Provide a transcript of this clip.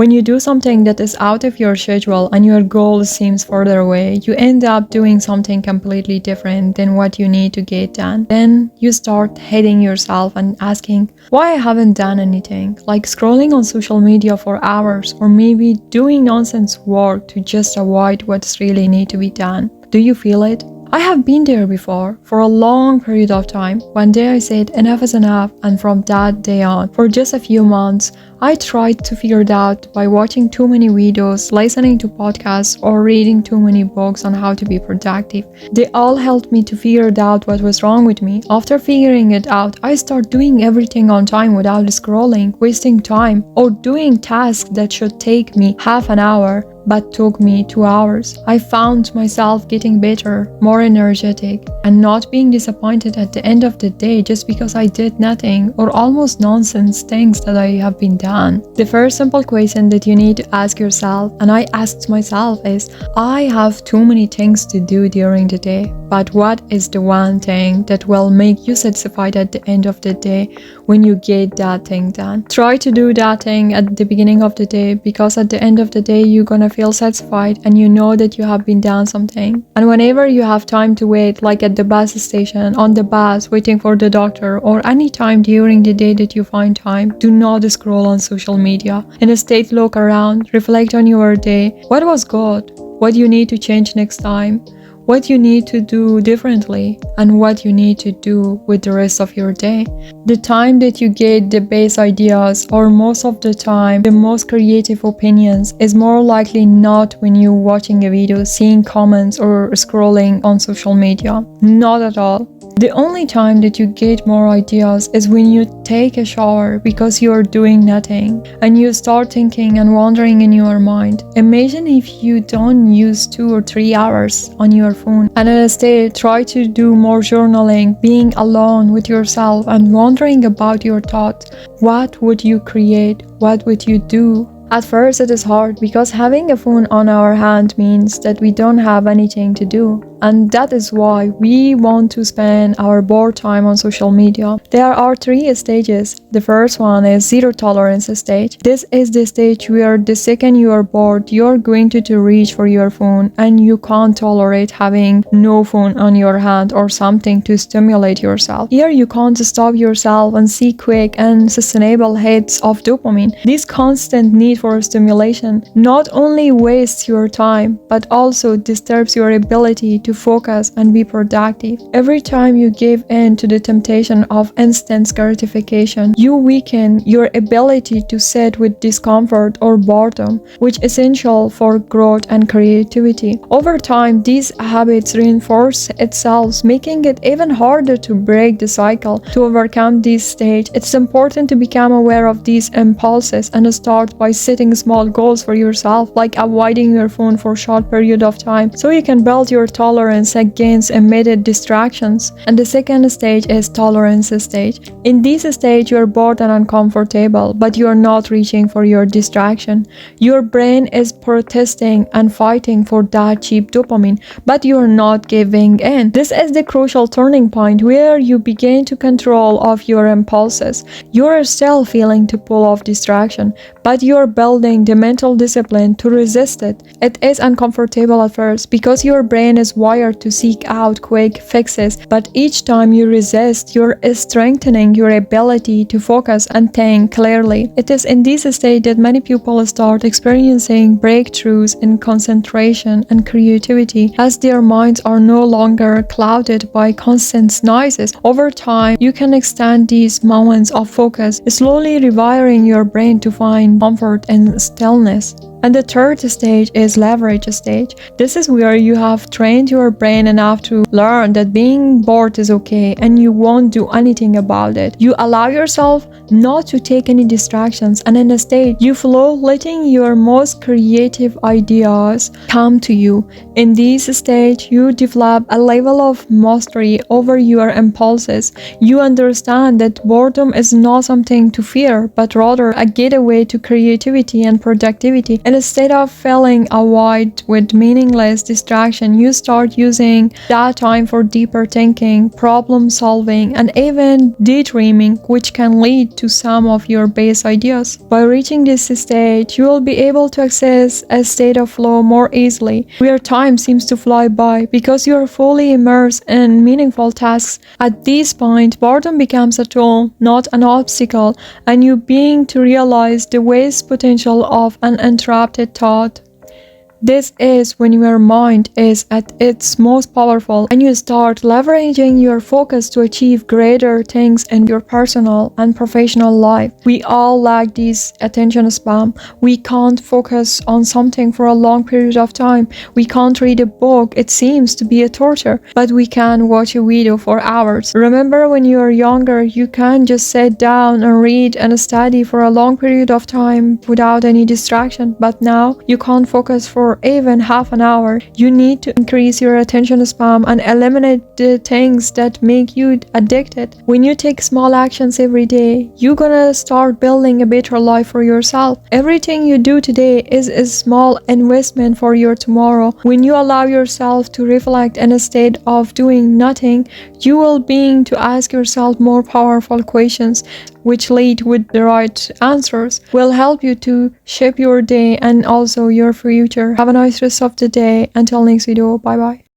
When you do something that is out of your schedule and your goal seems further away, you end up doing something completely different than what you need to get done. Then you start hating yourself and asking, why I haven't done anything? Like scrolling on social media for hours, or maybe doing nonsense work to just avoid what's really need to be done. Do you feel it? I have been there before, for a long period of time. One day I said enough is enough, and from that day on, for just a few months, I tried to figure it out by watching too many videos, listening to podcasts, or reading too many books on how to be productive. They all helped me to figure out what was wrong with me. After figuring it out, I started doing everything on time without scrolling, wasting time, or doing tasks that should take me half an hour but took me 2 hours. I found myself getting better, more energetic, and not being disappointed at the end of the day just because I did nothing or almost nonsense things that I have been done. The first simple question that you need to ask yourself, and I asked myself, is I have too many things to do during the day, but what is the one thing that will make you satisfied at the end of the day when you get that thing done? Try to do that thing at the beginning of the day, because at the end of the day you're gonna feel satisfied and you know that you have been done something. And whenever you have time to wait, like at the bus station, on the bus, waiting for the doctor, or any time during the day that you find time, do not scroll on social media. Instead, look around, reflect on your day. What was good? What you need to change next time? What you need to do differently, and what you need to do with the rest of your day. The time that you get the best ideas, or most of the time the most creative opinions, is more likely not when you're watching a video, seeing comments, or scrolling on social media. Not at all. The only time that you get more ideas is when you take a shower because you are doing nothing and you start thinking and wandering in your mind. Imagine if you don't use 2 or 3 hours on your phone, and instead try to do more journaling, being alone with yourself and wondering about your thoughts. What would you create? What would you do? At first it is hard because having a phone on our hand means that we don't have anything to do. And that is why we want to spend our bored time on social media. There are 3 stages. The first one is zero tolerance stage. This is the stage where the second you are bored, you're going to reach for your phone and you can't tolerate having no phone on your hand or something to stimulate yourself. Here you can't stop yourself and see quick and sustainable hits of dopamine. This constant need for stimulation not only wastes your time but also disturbs your ability to focus and be productive. Every time you give in to the temptation of instant gratification, you weaken your ability to sit with discomfort or boredom, which is essential for growth and creativity. Over time, these habits reinforce itself, making it even harder to break the cycle. To overcome this stage, it's important to become aware of these impulses and start by setting small goals for yourself, like avoiding your phone for a short period of time, so you can build your tolerance against immediate distractions. And the second stage is tolerance stage. In this stage, you're bored and uncomfortable, but you're not reaching for your distraction. Your brain is protesting and fighting for that cheap dopamine, but you're not giving in. This is the crucial turning point where you begin to control of your impulses. You're still feeling to pull off distraction, but you're building the mental discipline to resist it. It is uncomfortable at first because your brain is wired to seek out quick fixes, but each time you resist, you're strengthening your ability to focus and think clearly. It is in this state that many people start experiencing breakthroughs in concentration and creativity, as their minds are no longer clouded by constant noises. Over time, you can extend these moments of focus, slowly rewiring your brain to find comfort and stillness. And the third stage is leverage stage. This is where you have trained your brain enough to learn that being bored is okay and you won't do anything about it. You allow yourself not to take any distractions, and in a state you flow, letting your most creative ideas come to you. In this stage, you develop a level of mastery over your impulses. You understand that boredom is not something to fear, but rather a gateway to creativity and productivity. And instead of filling a void with meaningless distraction, you start using that time for deeper thinking, problem solving, and even daydreaming, which can lead to some of your best ideas. By reaching this stage, you will be able to access a state of flow more easily, where time seems to fly by because you are fully immersed in meaningful tasks. At this point, boredom becomes a tool, not an obstacle, and you begin to realize the vast potential of uninterrupted thought. This is when your mind is at its most powerful and you start leveraging your focus to achieve greater things in your personal and professional life. We all lack this attention span. We can't focus on something for a long period of time. We can't read a book. It seems to be a torture, but we can watch a video for hours. Remember when you were younger, you can just sit down and read and study for a long period of time without any distraction, but now you can't focus for even half an hour. You need to increase your attention span and eliminate the things that make you addicted. When you take small actions every day, you're gonna start building a better life for yourself. Everything you do today is a small investment for your tomorrow. When you allow yourself to reflect instead of doing nothing, you will begin to ask yourself more powerful questions, which lead with the right answers, will help you to shape your day and also your future. Have a nice rest of the day. Until next video, bye bye.